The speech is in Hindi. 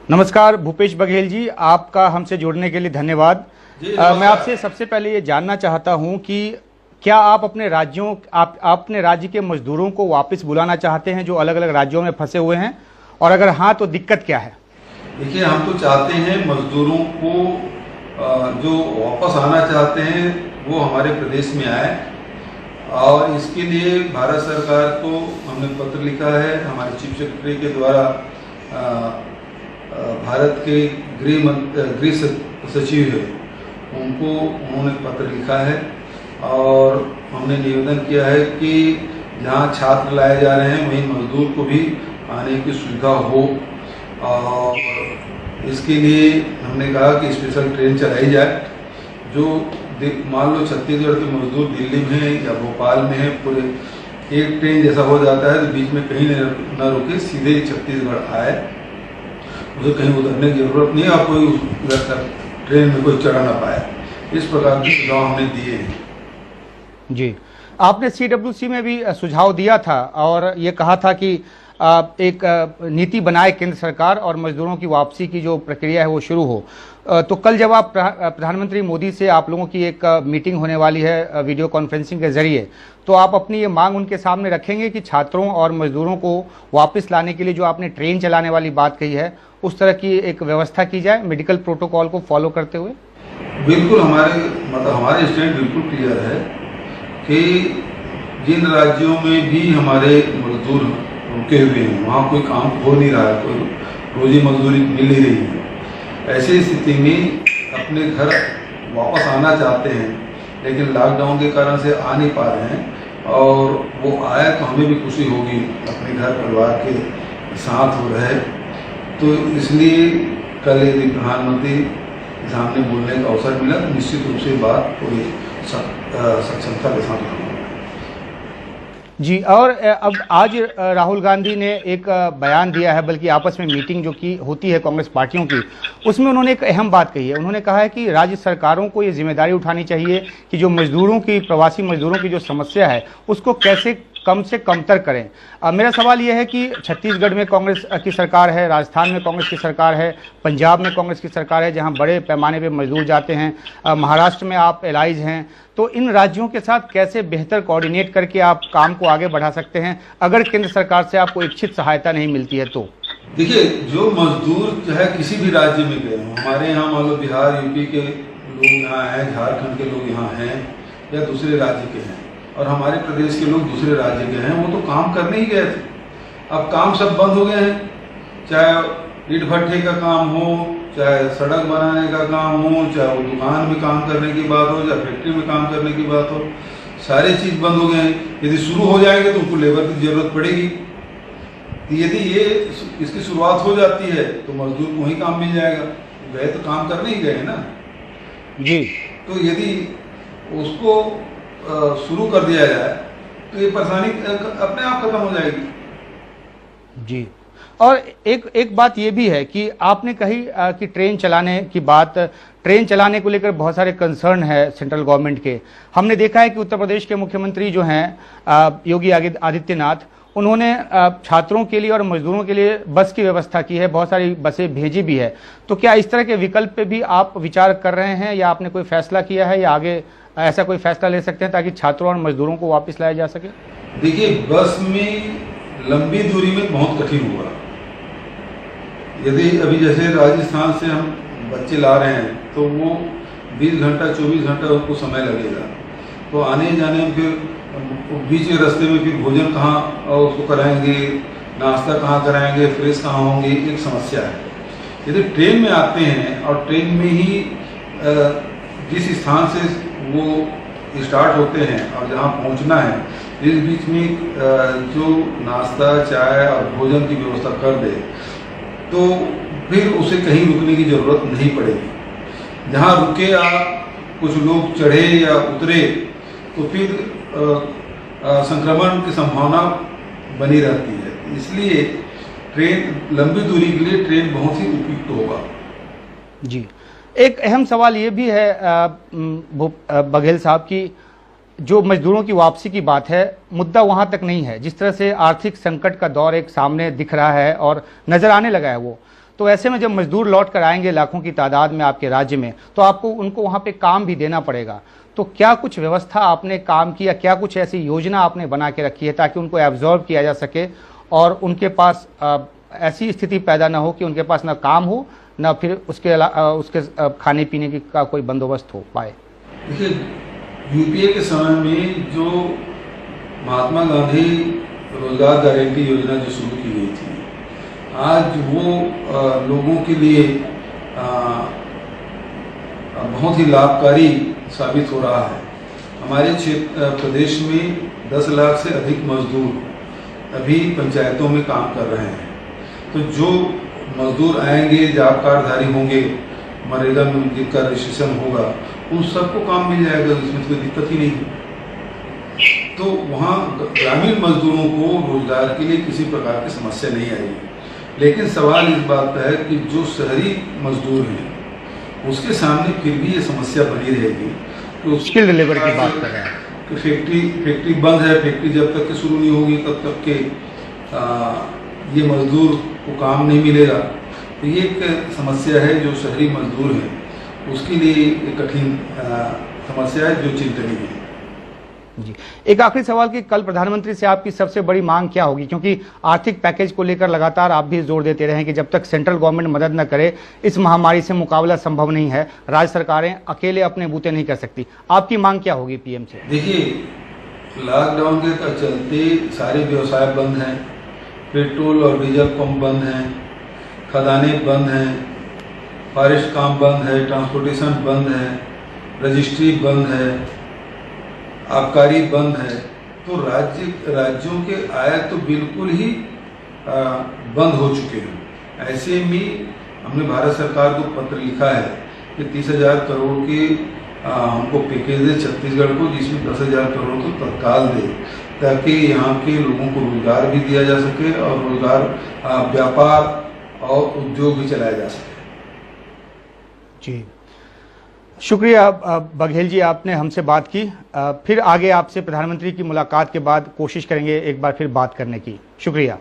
नमस्कार भूपेश बघेल जी, आपका हमसे जुड़ने के लिए धन्यवाद। मैं आपसे सबसे पहले ये जानना चाहता हूं कि क्या आप अपने राज्य के मजदूरों को वापस बुलाना चाहते हैं जो अलग अलग राज्यों में फंसे हुए हैं, और अगर हाँ तो दिक्कत क्या है? देखिए, हम तो चाहते हैं मजदूरों को जो वापस आना चाहते हैं वो हमारे प्रदेश में आए, और इसके लिए भारत सरकार को हमने पत्र लिखा है। हमारे चीफ सेक्रेटरी के द्वारा भारत के गृह सचिव है उनको उन्होंने पत्र लिखा है, और हमने निवेदन किया है कि जहाँ छात्र लाए जा रहे हैं वहीं मजदूर को भी आने की सुविधा हो। और इसके लिए हमने कहा कि स्पेशल ट्रेन चलाई जाए। जो मान लो छत्तीसगढ़ के मजदूर दिल्ली में हैं या भोपाल में हैं, पूरे एक ट्रेन जैसा हो जाता है तो बीच में कहीं न रुके, सीधे छत्तीसगढ़ आए, उसे कहीं उतरने की जरूरत नहीं है, और कोई उधर ट्रेन में कोई चढ़ा ना पाए। इस प्रकार के सुझाव हमने दिए हैं। जी, आपने CWC में भी सुझाव दिया था और ये कहा था कि एक नीति बनाए केंद्र सरकार और मजदूरों की वापसी की जो प्रक्रिया है वो शुरू हो। तो कल जब आप प्रधानमंत्री मोदी से आप लोगों की एक मीटिंग होने वाली है वीडियो कॉन्फ्रेंसिंग के जरिए, तो आप अपनी ये मांग उनके सामने रखेंगे कि छात्रों और मजदूरों को वापस लाने के लिए जो आपने ट्रेन चलाने वाली बात कही है उस तरह की एक व्यवस्था की जाए मेडिकल प्रोटोकॉल को फॉलो करते हुए? बिल्कुल, हमारे स्टैंड बिल्कुल क्लियर है कि जिन राज्यों में भी हमारे मजदूर रुके हुए हैं वहाँ कोई काम हो नहीं रहा है, कोई रोजी मजदूरी मिल नहीं रही है, ऐसी स्थिति में अपने घर वापस आना चाहते हैं लेकिन लॉकडाउन के कारण से आ नहीं पा रहे हैं, और वो आए तो हमें भी खुशी होगी अपने घर परिवार के साथ हो रहे। तो इसलिए कल यदि प्रधानमंत्री सामने बोलने का अवसर मिला तो निश्चित रूप से बात पूरी सक्षमता के साथ होगी। जी, और अब आज राहुल गांधी ने एक बयान दिया है, बल्कि आपस में मीटिंग जो की होती है कांग्रेस पार्टियों की, उसमें उन्होंने एक अहम बात कही है। उन्होंने कहा है कि राज्य सरकारों को ये जिम्मेदारी उठानी चाहिए कि जो प्रवासी मजदूरों की जो समस्या है उसको कैसे कम से कमतर करें। मेरा सवाल यह है कि छत्तीसगढ़ में कांग्रेस की सरकार है, राजस्थान में कांग्रेस की सरकार है, पंजाब में कांग्रेस की सरकार है जहां बड़े पैमाने पे मजदूर जाते हैं, महाराष्ट्र में आप एलाइज हैं, तो इन राज्यों के साथ कैसे बेहतर कोऑर्डिनेट करके आप काम को आगे बढ़ा सकते हैं अगर केंद्र सरकार से आपको इच्छित सहायता नहीं मिलती है तो? देखिए, जो मजदूर चाहे किसी भी राज्य में गए हों, हमारे यहाँ मान लो बिहार यूपी के लोग यहाँ हैं, झारखंड के लोग यहाँ हैं, या दूसरे राज्य के हैं, और हमारे प्रदेश के लोग दूसरे राज्य के हैं, वो तो काम करने ही गए थे। अब काम सब बंद हो गए हैं, चाहे ईट भट्ठे का काम हो, चाहे सड़क बनाने का काम हो, चाहे वो दुकान में काम करने की बात हो, चाहे फैक्ट्री में काम करने की बात हो, सारी चीज़ बंद हो गए हैं। यदि शुरू हो जाएंगे तो उनको लेबर की जरूरत पड़ेगी। यदि इसकी शुरुआत हो जाती है तो मजदूर को ही काम मिल जाएगा, गए तो काम करने ही गए ना जी। तो यदि उसको शुरू कर दिया जाए तो ये परेशानी अपने आप खत्म हो जाएगी। जी, और एक बात ये भी है कि आपने कही कि ट्रेन चलाने को लेकर बहुत सारे कंसर्न है सेंट्रल गवर्नमेंट के। हमने देखा है कि उत्तर प्रदेश के मुख्यमंत्री जो हैं योगी आदित्यनाथ, उन्होंने छात्रों के लिए और मजदूरों के लिए बस की व्यवस्था की है, बहुत सारी बसें भेजी भी है। तो क्या इस तरह के विकल्प पे भी आप विचार कर रहे हैं, या आपने कोई फैसला किया है, या आगे ऐसा कोई फैसला ले सकते हैं ताकि छात्रों और मजदूरों को वापस लाया जा सके? देखिए, बस में लंबी दूरी में बहुत कठिन होगा। यदि अभी जैसे राजस्थान से हम बच्चे ला रहे हैं तो वो 20 घंटा 24 घंटा उनको समय लगेगा, तो आने जाने में फिर बीच के रास्ते में फिर भोजन कहाँ उसको कराएंगे, नाश्ता कहाँ कराएंगे, फ्रेश कहाँ होंगे, एक समस्या है। यदि ट्रेन में आते हैं और ट्रेन में ही जिस स्थान से वो स्टार्ट होते हैं और जहाँ पहुँचना है, इस बीच में जो नाश्ता चाय और भोजन की व्यवस्था कर दे तो फिर उसे कहीं रुकने की जरूरत नहीं पड़ेगी। जहाँ रुके या कुछ लोग चढ़े या उतरे तो फिर संक्रमण की संभावना बनी रहती है। इसलिए लंबी दूरी के लिए ट्रेन बहुत ही उपयुक्त होगा। जी, एक अहम सवाल ये भी है बघेल साहब की जो मजदूरों की वापसी की बात है, मुद्दा वहां तक नहीं है। जिस तरह से आर्थिक संकट का दौर एक सामने दिख रहा है और नजर आने लगा है वो, तो ऐसे में जब मजदूर लौट कर आएंगे लाखों की तादाद में आपके राज्य में, तो आपको उनको वहाँ पे काम भी देना पड़ेगा। तो क्या कुछ व्यवस्था आपने काम की या क्या कुछ ऐसी योजना आपने बना के रखी है ताकि उनको एब्जॉर्ब किया जा सके और उनके पास ऐसी स्थिति पैदा ना हो कि उनके पास ना काम हो ना फिर उसके खाने पीने की का कोई बंदोबस्त हो पाए? देखिए, यूपीए के समय में जो महात्मा गांधी रोजगार गारंटी योजना जो शुरू की गई थी, आज वो लोगों के लिए बहुत ही लाभकारी साबित हो रहा है। हमारे प्रदेश में 10 लाख से अधिक मजदूर अभी पंचायतों में काम कर रहे हैं। तो जो मजदूर आएंगे, जॉब कार्डधारी होंगे, मनरेगा में जिनका रजिस्ट्रेशन होगा, उन सबको काम मिल जाएगा, इसमें कोई दिक्कत ही नहीं है। तो वहाँ ग्रामीण मजदूरों को रोजगार के लिए किसी प्रकार की समस्या नहीं आएगी। लेकिन सवाल इस बात का है कि जो शहरी मजदूर हैं उसके सामने फिर भी ये समस्या बनी रहेगी। तो स्किल्ड लेबर की बात कर रहे हैं कि फैक्ट्री बंद है, फैक्ट्री जब तक के शुरू नहीं होगी तब तक के ये मजदूर को काम नहीं मिलेगा। तो ये एक समस्या है जो शहरी मजदूर हैं उसके लिए एक कठिन समस्या है जो चिंतनीय है। जी, एक आखिरी सवाल कि कल प्रधानमंत्री से आपकी सबसे बड़ी मांग क्या होगी, क्योंकि आर्थिक पैकेज को लेकर लगातार आप भी जोर देते रहे हैं कि जब तक सेंट्रल गवर्नमेंट मदद न करे इस महामारी से मुकाबला संभव नहीं है, राज्य सरकारें अकेले अपने बूते नहीं कर सकती। आपकी मांग क्या होगी पीएम से? देखिए, लॉकडाउन के चलते सारे व्यवसाय बंद हैं, पेट्रोल और डीजल पंप बंद हैं, खदानें बंद हैं, फॉरेस्ट काम बंद है, ट्रांसपोर्टेशन बंद है, रजिस्ट्री बंद है, आबकारी बंद है। तो राज्यों के आय तो बिल्कुल ही बंद हो चुके हैं। ऐसे में हमने भारत सरकार को पत्र लिखा है कि 30,000 करोड़ के हमको पैकेज दे छत्तीसगढ़ को, जिसमें 10,000 करोड़ तो तत्काल दे, ताकि यहाँ के लोगों को रोजगार भी दिया जा सके और रोजगार व्यापार और उद्योग भी चलाया जा सके। जी, शुक्रिया बघेल जी, आपने हमसे बात की। फिर आगे आपसे प्रधानमंत्री की मुलाकात के बाद कोशिश करेंगे एक बार फिर बात करने की। शुक्रिया।